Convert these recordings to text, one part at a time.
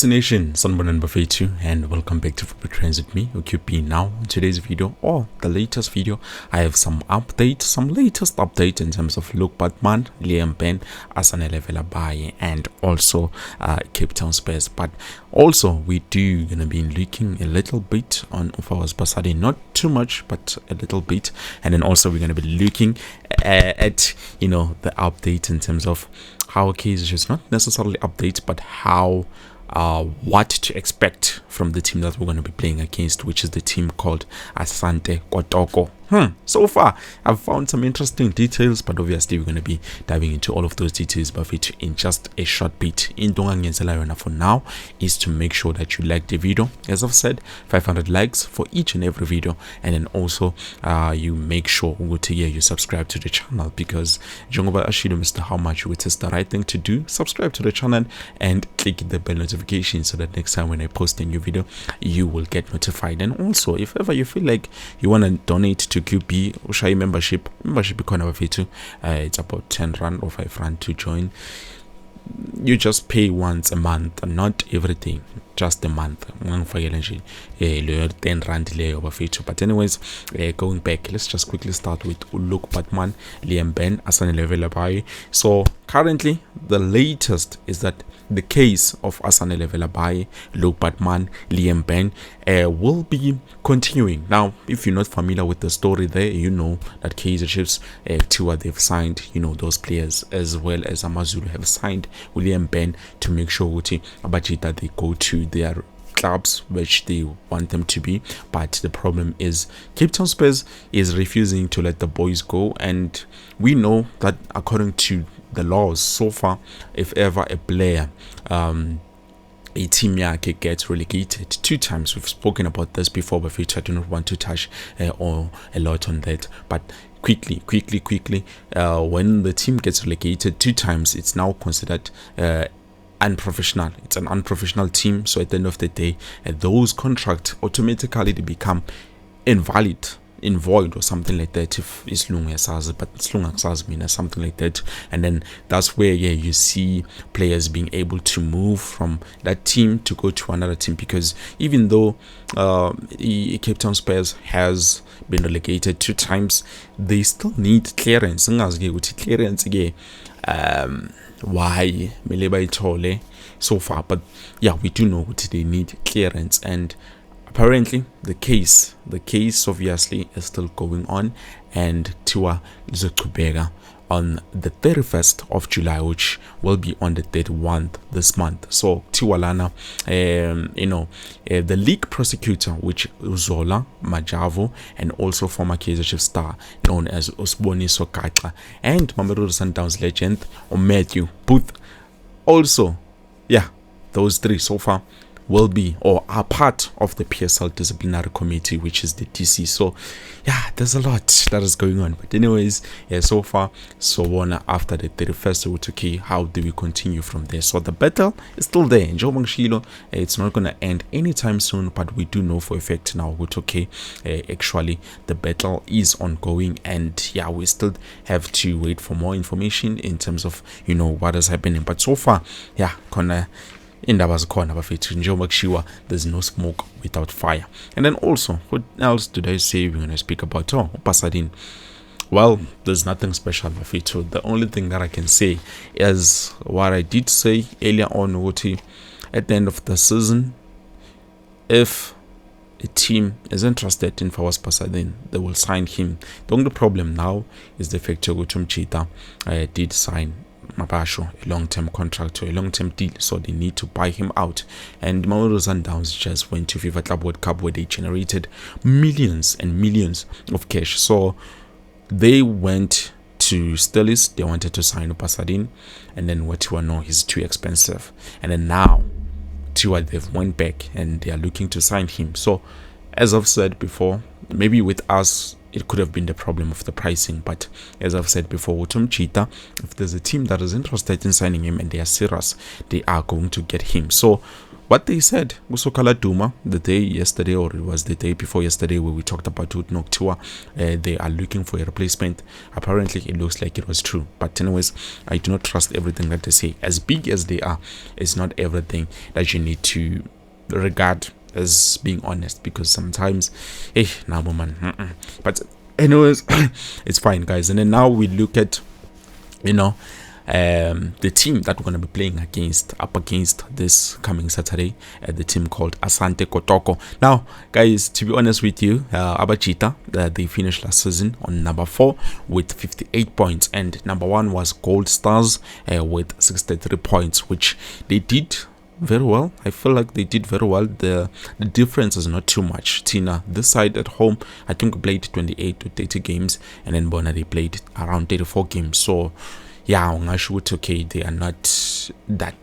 Nation, Sanbonan Bafetu, and welcome back to Football Trends with me, OQP. Now, in today's video, or the latest video, I have some latest update in terms of Luke Batman, Liam Ben, Asante Kotoko, and also Cape Town Spurs. But also, we do gonna be looking a little bit on Ufawa's Basadi, not too much, but a little bit, and then also we're gonna be looking at the update in terms of how Kaizer is not necessarily update, but how what to expect from the team that we're going to be playing against, which is the team called Asante Kotoko. So far, I've found some interesting details, but obviously we're going to be diving into all of those details in just a short bit. For now is to make sure that you like the video. As I've said, 500 likes for each and every video, and then also you make sure you subscribe to the channel, because Mr. How much it is the right thing to do. Subscribe to the channel and click the bell notification so that next time when I post a new video, you will get notified. And also, if ever you feel like you want to donate to QP Ushai membership it's about 10 rand or 5 rand to join. You just pay once a month, not everything, just a month. 10 rand. But anyways, going back, let's just quickly start with Luke Batman, Liam Ben, Asante Kotoko. So currently the latest is that the case of Asante Kotoko, Luke Batman, Liam Ben will be continuing. Now, if you're not familiar with the story there, you know that Kaizer Chiefs tour, they've signed those players, as well as Amazulu have signed William Ben to make sure that they go to their clubs which they want them to be. But the problem is Cape Town Spurs is refusing to let the boys go, and we know that according to the laws so far, if ever a player a team gets relegated 2 times, we've spoken about this before, but I do not want to touch or a lot on that, but quickly, when the team gets relegated 2 times, it's now considered unprofessional. It's an unprofessional team. So at the end of the day, those contracts automatically they become void or something like that, if it's long as but it's long as mean something like that. And then that's where you see players being able to move from that team to go to another team, because even though Cape Town Spurs has been relegated 2 times, they still need clearance. Why so far, but we do know what they need clearance, and apparently the case obviously is still going on, and Tiwa Zukubega on the 31st of July, which will be on the 31st this month. So Tiwalana, the league prosecutor, which Uzola Majavo, and also former Kaizer Chiefs star known as Usboni Sokaka, and Mamelodi Sundowns legend Matthew Booth, also those 3 so far will be or are part of the PSL disciplinary committee, which is the DC. So there's a lot that is going on, but anyways, so far so on. After the 31st, how do we continue from there? So the battle is still there in Joe Mangshilo. It's not going to end anytime soon, but we do know for a fact now actually the battle is ongoing, and we still have to wait for more information in terms of what is happening. But so far there's no smoke without fire. And then also, what else did I say we're going to speak about? Pasadena. Well, there's nothing special about it. The only thing that I can say is what I did say earlier on, at the end of the season, if a team is interested in Fawas Pasadena, they will sign him. The only problem now is the fact that Chita did sign Mabasho a long-term contract or a long-term deal, so they need to buy him out. And Mamelodi Sundowns just went to FIFA Club World Cup, where they generated millions and millions of cash. So they went to Stellis, they wanted to sign Pasadena, and then what you know is too expensive. And then now they've went back and they are looking to sign him. So as I've said before, maybe with us it could have been the problem of the pricing, but as I've said before, Cheetah, if there's a team that is interested in signing him and they are serious, they are going to get him. So what they said, Usokala Duma, the day yesterday, or it was the day before yesterday, where we talked about Noctua, they are looking for a replacement. Apparently, it looks like it was true. But anyways, I do not trust everything that they say. As big as they are, it's not everything that you need to regard as being honest, because sometimes, man. But anyways, it's fine, guys. And then now we look at, the team that we're going to be playing up against this coming Saturday, the team called Asante Kotoko. Now, guys, to be honest with you, Abachita, they finished last season on number 4 with 58 points, and number 1 was Gold Stars with 63 points, which they did very well. I feel like they did very well. The difference is not too much. Tina, this side at home, I think we played 28 to 30 games, and then Bona, they played around 34 games. So yeah, okay, they are not that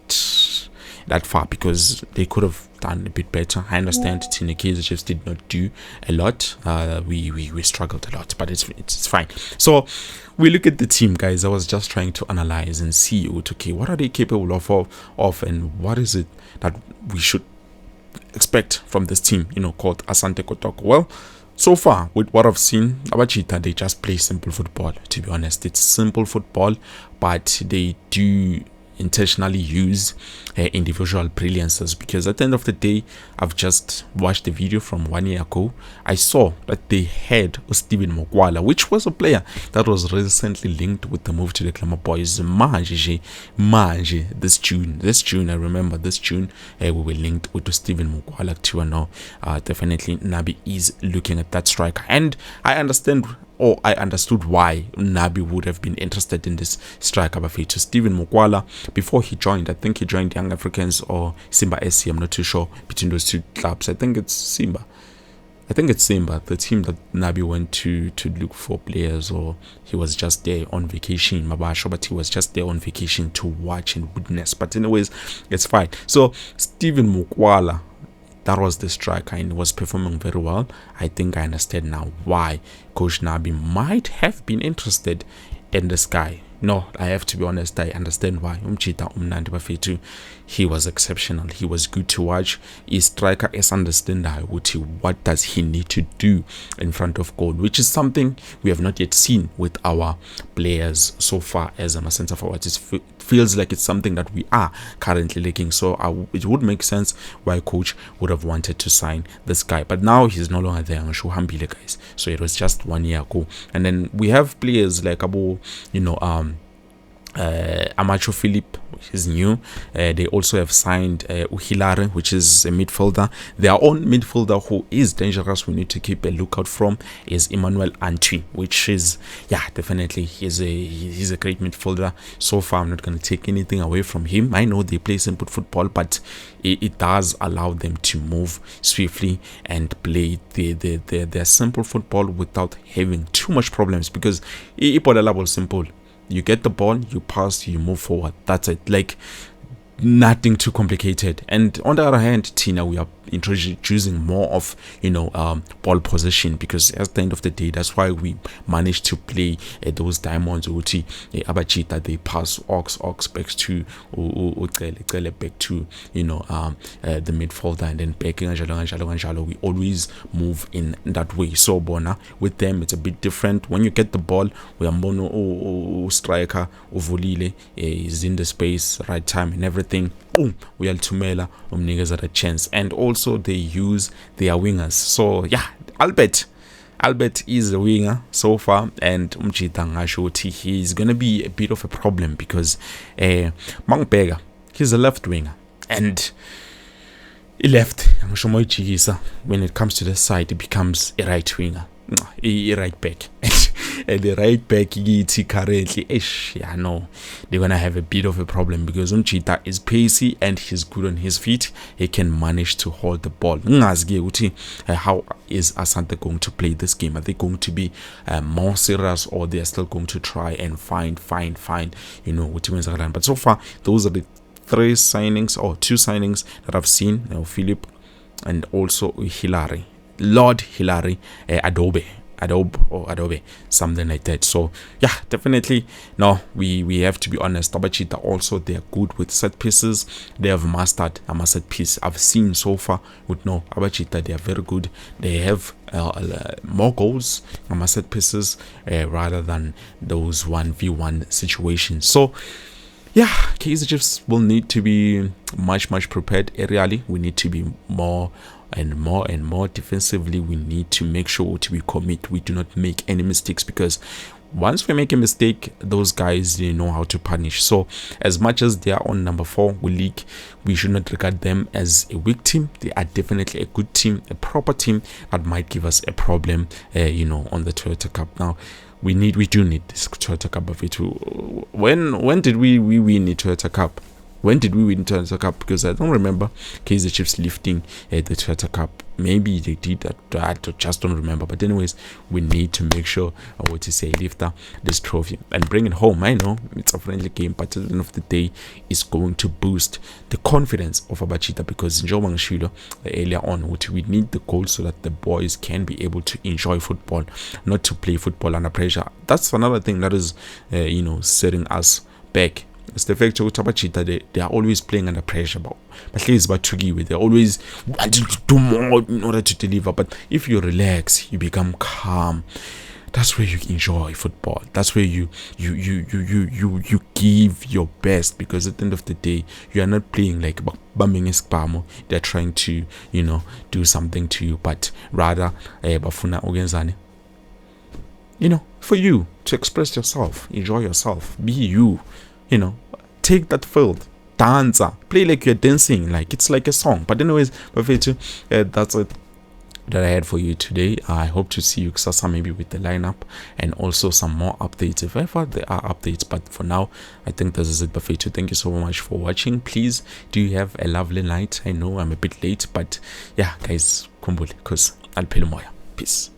far, because they could have done a bit better. I understand Tina Kaizer Chiefs did not do a lot. We struggled a lot, but it's fine. So we look at the team, guys. I was just trying to analyze and see, okay, what are they capable of, and what is it that we should expect from this team, called Asante Kotoko. Well, so far, with what I've seen, Abachita, they just play simple football. To be honest, it's simple football, but they do intentionally use individual brilliances, because at the end of the day, I've just watched the video from 1 year ago. I saw that they had Steven Mokwala, which was a player that was recently linked with the move to the Glamour Boys. Manje, this June, I remember this June, we were linked with Steven Mokwala too. Now, definitely Nabi is looking at that striker, and I understood why Nabi would have been interested in this striker. But to Steven Mokwala, before he joined, I think he joined Young Africans or Simba SC, I'm not too sure, between those two clubs. I think it's Simba, the team that Nabi went to look for players, or he was just there on vacation. But he was just there on vacation to watch and witness. But anyways, it's fine. So Steven Mokwala, that was the striker, and was performing very well. I think I understand now why Coach Nabi might have been interested in this guy. No, I have to be honest, I understand why. He was exceptional. He was good to watch. His striker is understanding what does he need to do in front of goal, which is something we have not yet seen with our players so far as a center forward. It feels like it's something that we are currently lacking. So it would make sense why coach would have wanted to sign this guy. But now he's no longer there. Guys. So it was just 1 year ago. And then we have players like Amacho Philip, which is new. They also have signed Uhilare, which is a midfielder. Their own midfielder who is dangerous, we need to keep a lookout from, is Emmanuel Antwi, which is, definitely he's a great midfielder. So far, I'm not going to take anything away from him. I know they play simple football, but it does allow them to move swiftly and play their simple football without having too much problems, because it's simple. You get the ball, you pass, you move forward. That's it. Like, nothing too complicated. And on the other hand, Tina, we are introducing more of ball possession, because at the end of the day, that's why we managed to play those diamonds. Abachita, they pass ox back to back to the midfielder, and then back we always move in that way. So Bona, with them it's a bit different. When you get the ball, we are mono striker Uvulile is in the space, right time and everything. Boom, we are Tumela niggas at a chance. And also they use their wingers. So Albert is a winger so far, and Umchita he's gonna be a bit of a problem, because Mangpega, he's a left winger, and he left when it comes to the side, it becomes a right winger, a right back. And the right back currently, they're gonna have a bit of a problem, because Umchita is pacey and he's good on his feet. He can manage to hold the ball. How is Asante going to play this game? Are they going to be more serious, or they're still going to try and find but so far those are the two signings that I've seen. Philip and also Lord Hilary Adobe. Adobe, something like that. So yeah, definitely. No, we have to be honest. Abachita also, they are good with set pieces. They have mastered a set piece. I've seen so far with no Abachita, they are very good. They have more goals set pieces rather than those 1v1 situations. So yeah, Kaizer Chiefs will need to be much prepared aerially. We need to be more and more defensively. We need to make sure we commit, we do not make any mistakes, because once we make a mistake, those guys, they know how to punish. So as much as they are on number 4 league, we should not regard them as a weak team. They are definitely a good team, a proper team that might give us a problem on the Toyota Cup. Now we do need this Toyota Cup of it. When did we win the Toyota Cup? When did we win the Toyota Cup? Because I don't remember Kaizer Chiefs lifting the Toyota Cup. Maybe they did that. I just don't remember. But anyways, we need to make sure lift this trophy and bring it home. I know it's a friendly game, but at the end of the day, it's going to boost the confidence of Abachita, because earlier on, we need the goal so that the boys can be able to enjoy football, not to play football under pressure. That's another thing that is setting us back. It's the fact that they are always playing under pressure, but they're always wanting to do more in order to deliver. But if you relax, you become calm, that's where you enjoy football. That's where you give your best, because at the end of the day, you are not playing like they're trying to do something to you, but rather bafuna ogenzane, for you to express yourself, enjoy yourself, be you. Take that field, dance, play like you're dancing, like it's like a song. But anyways, that's it that I had for you today. I hope to see you Kusasa, maybe with the lineup and also some more updates if ever there are updates. But for now, I think this is it. Bafetu, thank you so much for watching. Please do you have a lovely night. I know I'm a bit late, but yeah guys, kumbule, cause I'll pay moya. Peace.